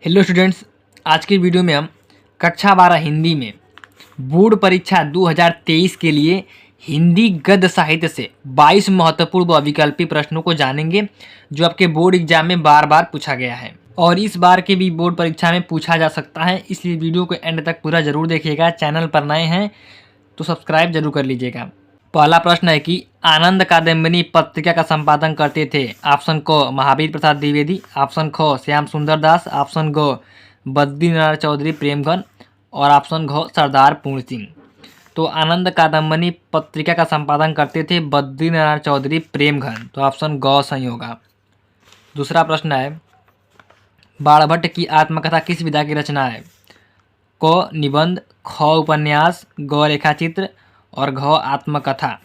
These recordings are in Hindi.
हेलो स्टूडेंट्स, आज की वीडियो में हम कक्षा 12 हिंदी में बोर्ड परीक्षा 2023 के लिए हिंदी गद्य साहित्य से 22 महत्वपूर्ण व विकल्पी प्रश्नों को जानेंगे जो आपके बोर्ड एग्जाम में बार बार पूछा गया है और इस बार के भी बोर्ड परीक्षा में पूछा जा सकता है। इसलिए वीडियो को एंड तक पूरा जरूर देखिएगा। चैनल पर नए हैं तो सब्सक्राइब जरूर कर लीजिएगा। पहला प्रश्न है कि आनंद कादम्बिनी पत्रिका का संपादन करते थे। ऑप्शन क महावीर प्रसाद द्विवेदी, ऑप्शन ख श्याम सुंदर दास, ऑप्शन ग बद्रीनारायण चौधरी प्रेमगन और ऑप्शन घ सरदार पूर्ण सिंह। तो आनंद कादम्बिनी पत्रिका का संपादन करते थे बद्रीनारायण चौधरी प्रेमगन, तो ऑप्शन ग सही होगा। दूसरा प्रश्न है बाणभट्ट की आत्मकथा किस विधा की रचना है। क निबंध, ख उपन्यास, ग रेखाचित्र और घ आत्मकथा।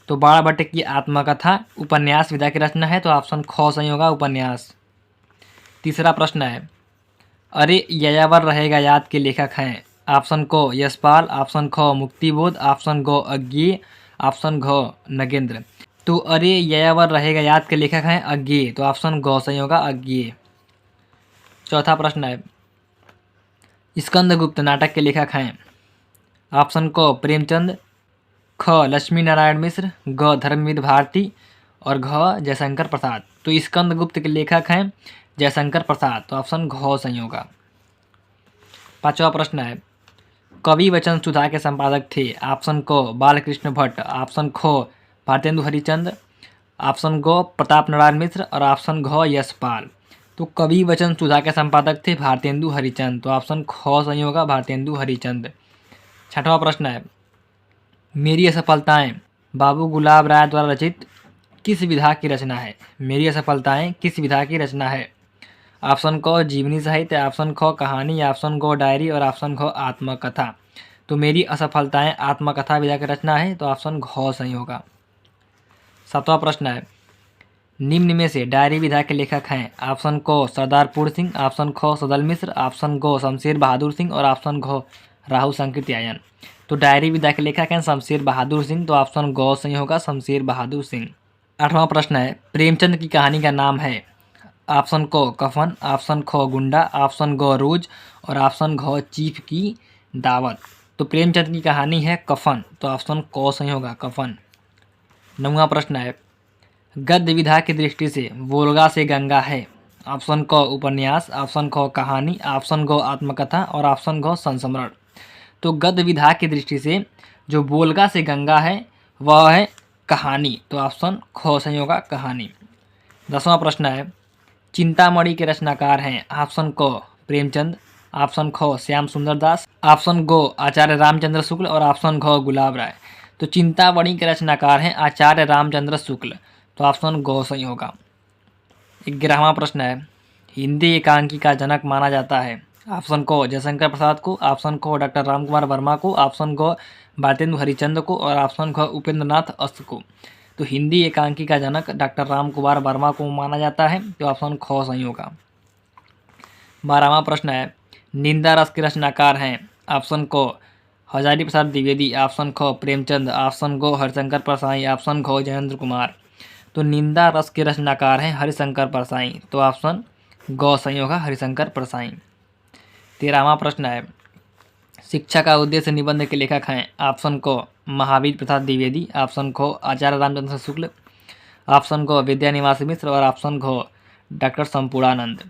तो बाणभट्ट की आत्मकथा उपन्यास विधा की रचना है, तो ऑप्शन ख सही होगा, उपन्यास। तीसरा प्रश्न है अरे यायावर रहेगा याद के लेखक हैं। ऑप्शन क यशपाल, ऑप्शन ख मुक्तिबोध, ऑप्शन ग अज्ञेय, ऑप्शन घ नगेंद्र। तो अरे यायावर रहेगा याद के लेखक हैं अज्ञेय, तो ऑप्शन ग सही होगा, अज्ञेय। चौथा प्रश्न है स्कंदगुप्त नाटक के लेखक हैं। ऑप्शन क प्रेमचंद, ख लक्ष्मी नारायण मिश्र, ग धर्मवीर भारती और घ जयशंकर प्रसाद। तो स्कंदगुप्त के लेखक हैं जयशंकर प्रसाद, तो ऑप्शन घ सही होगा। पांचवा प्रश्न है कवि वचन सुधा के संपादक थे। ऑप्शन क बालकृष्ण भट्ट, ऑप्शन ख भारतेंदु हरिचंद, ऑप्शन ग प्रताप नारायण मिश्र और ऑप्शन घ यशपाल। तो कवि वचन सुधा के संपादक थे भारतेंदु हरिचंद, तो ऑप्शन ख सही होगा, भारतेंदु हरिचंद। छठवां प्रश्न है मेरी असफलताएं बाबू गुलाब राय द्वारा रचित किस विधा की रचना है। मेरी असफलताएं किस विधा की रचना है। ऑप्शन क जीवनी साहित्य, ऑप्शन ख कहानी, ऑप्शन ग डायरी और ऑप्शन घ आत्मकथा। तो मेरी असफलताएं आत्मकथा विधा की रचना है, तो ऑप्शन घ सही होगा। सातवां प्रश्न है निम्न में से डायरी विधा के लेखक हैं। ऑप्शन क सरदार पूर्ण सिंह, ऑप्शन ख सदल मिश्र, ऑप्शन ग शमशेर बहादुर सिंह और ऑप्शन घ राहु संकृत्यायन। तो डायरी विधा के लेखक हैं शमशेर बहादुर सिंह, तो ऑप्शन ग सही होगा, शमशेर बहादुर सिंह। आठवां प्रश्न है प्रेमचंद की कहानी का नाम है। ऑप्शन क कफन, ऑप्शन ख गुंडा, ऑप्शन ग रोज और ऑप्शन घ चीफ की दावत। तो प्रेमचंद की कहानी है कफन, तो ऑप्शन क सही होगा, कफन। नौवां प्रश्न है गद्य विधा की दृष्टि से वोल्गा से गंगा है। ऑप्शन क उपन्यास, ऑप्शन ख कहानी, ऑप्शन ग आत्मकथा और ऑप्शन घ संस्मरण। तो गद्य विधा की दृष्टि से जो वोल्गा से गंगा है वह है कहानी, तो ऑप्शन ख सही होगा, कहानी। 10वां प्रश्न है चिंतामणि के रचनाकार हैं। ऑप्शन क प्रेमचंद, ऑप्शन ख श्याम सुंदर दास, ऑप्शन ग आचार्य रामचंद्र शुक्ल और ऑप्शन घ गुलाब राय। तो चिंतामणि के रचनाकार हैं आचार्य रामचंद्र शुक्ल, तो ऑप्शन ग सही होगा। 11वां प्रश्न है हिंदी एकांकी का जनक माना जाता है। ऑप्शन क जयशंकर प्रसाद को, ऑप्शन क डॉक्टर रामकुमार वर्मा को, ऑप्शन ग भारतेंदु हरिचंद को और ऑप्शन घ उपेंद्रनाथ अस्त को। तो हिंदी एकांकी का जनक डॉक्टर रामकुमार वर्मा को माना जाता है, तो ऑप्शन ख सही होगा। 12वां प्रश्न है निंदा रस के रचनाकार हैं। ऑप्शन क हजारी प्रसाद द्विवेदी, ऑप्शन ख प्रेमचंद, ऑप्शन ग हरिशंकर परसाई, ऑप्शन घ जयेंद्र कुमार। तो निंदा रस के रचनाकार हैं हरिशंकर परसाई, तो ऑप्शन ग सही होगा, हरिशंकर परसाई। 13वां प्रश्न है शिक्षा का उद्देश्य निबंध के लेखक हैं। ऑप्शन क महावीर प्रसाद द्विवेदी, ऑप्शन ख आचार्य रामचंद्र शुक्ल, ऑप्शन ग विद्यानिवास मिश्र और ऑप्शन घ डॉक्टर संपूर्णानंद।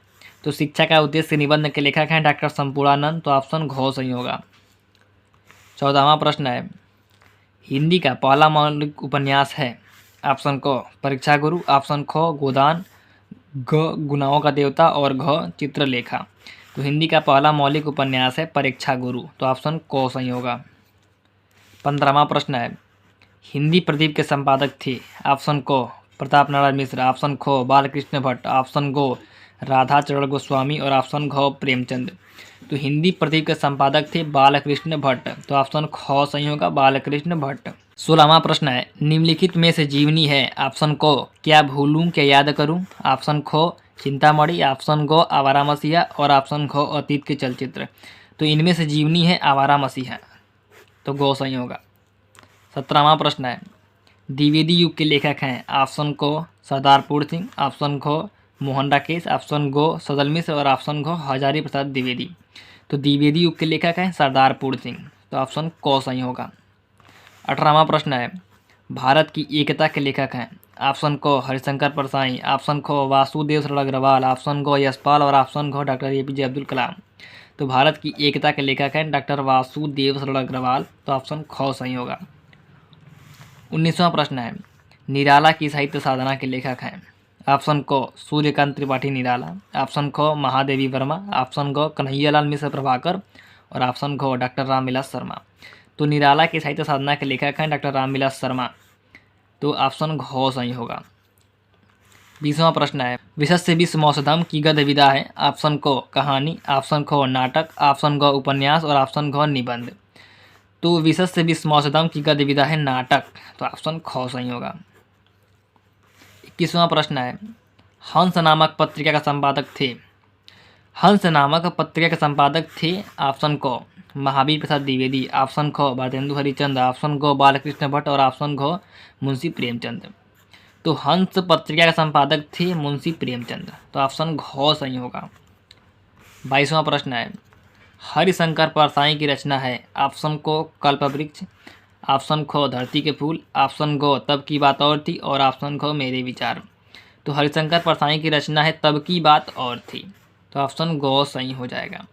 तो शिक्षा का उद्देश्य निबंध के लेखक हैं डॉक्टर संपूर्णानंद, तो ऑप्शन घ सही होगा। 14वां प्रश्न है हिंदी का पहला मौलिक उपन्यास है। ऑप्शन क परीक्षा गुरु, ऑप्शन ख गोदान, घ गुनाहों का देवता और घ चित्रलेखा। तो हिंदी का पहला मौलिक उपन्यास है परीक्षा गुरु, तो ऑप्शन क सही होगा। 15वां प्रश्न है हिंदी प्रदीप के संपादक थे। ऑप्शन क प्रताप नारायण मिश्र, ऑप्शन ख बालकृष्ण भट्ट, ऑप्शन ग राधा चरण गोस्वामी और ऑप्शन घ प्रेमचंद। तो हिंदी प्रदीप के संपादक थे बालकृष्ण भट्ट, तो ऑप्शन ख सही होगा, बालकृष्ण भट्ट। 16वां प्रश्न है निम्नलिखित में से जीवनी है। ऑप्शन क क्या भूलूं क्या याद करूं, ऑप्शन ख चिंतामणि, ऑप्शन ग आवारा मसीहा और ऑप्शन घ अतीत के चलचित्र। तो इनमें से जीवनी है आवारा मसीहा, तो ग सही होगा। 17वां प्रश्न है द्विवेदी युग के लेखक हैं। ऑप्शन क सरदार पूर्ण सिंह, ऑप्शन ख मोहन राकेश, ऑप्शन गो सदल मिश्र और ऑप्शन घ हजारी प्रसाद द्विवेदी। तो द्विवेदी युग के लेखक हैं सरदार पूर्ण सिंह, तो ऑप्शन क सही होगा। 18वां प्रश्न है, भारत की एकता के लेखक हैं। ऑप्शन क हरिशंकर परसाई, ऑप्शन ख वासुदेव सरल अग्रवाल, ऑप्शन ग यशपाल और ऑप्शन घ डॉक्टर APJ अब्दुल कलाम। तो भारत की एकता के लेखक हैं डॉक्टर वासुदेव सरल अग्रवाल, तो ऑप्शन ख सही होगा। 19वां प्रश्न है, निराला की साहित्य साधना के लेखक हैं। ऑप्शन क सूर्यकांत त्रिपाठी निराला, ऑप्शन ख महादेवी वर्मा, ऑप्शन ग कन्हैयालाल मिश्र प्रभाकर और ऑप्शन घ डॉक्टर रामविलास शर्मा। तो निराला की साहित्य साधना के लेखक हैं डॉक्टर रामविलास शर्मा, तो ऑप्शन घ सही होगा। 20वां प्रश्न है, विशस्य विश्व मौसधम की गद्य विधा है। ऑप्शन क कहानी, ऑप्शन ख नाटक, ऑप्शन ग उपन्यास और ऑप्शन घ निबंध। तो विशस्य विश्व मौसधम की गद्य विधा है नाटक, तो ऑप्शन ख सही होगा। 21वां प्रश्न है, हंस नामक पत्रिका का संपादक थे। हंस नामक पत्रिका के संपादक थे ऑप्शन क महावीर प्रसाद द्विवेदी, ऑप्शन ख भारतेंदु हरिचंद, ऑप्शन ग बालकृष्ण भट्ट और ऑप्शन घ मुंशी प्रेमचंद। तो हंस पत्रिका के संपादक थे मुंशी प्रेमचंद, तो ऑप्शन घ सही होगा। 22वां प्रश्न है, हरिशंकर परसाई की रचना है। ऑप्शन को कल्पवृक्ष, ऑप्शन ख धरती के फूल, ऑप्शन ग तब की बात और थी और ऑप्शन ख मेरे विचार। तो हरिशंकर परसाई की रचना है तब की बात और थी, तो ऑप्शन ग सही हो जाएगा।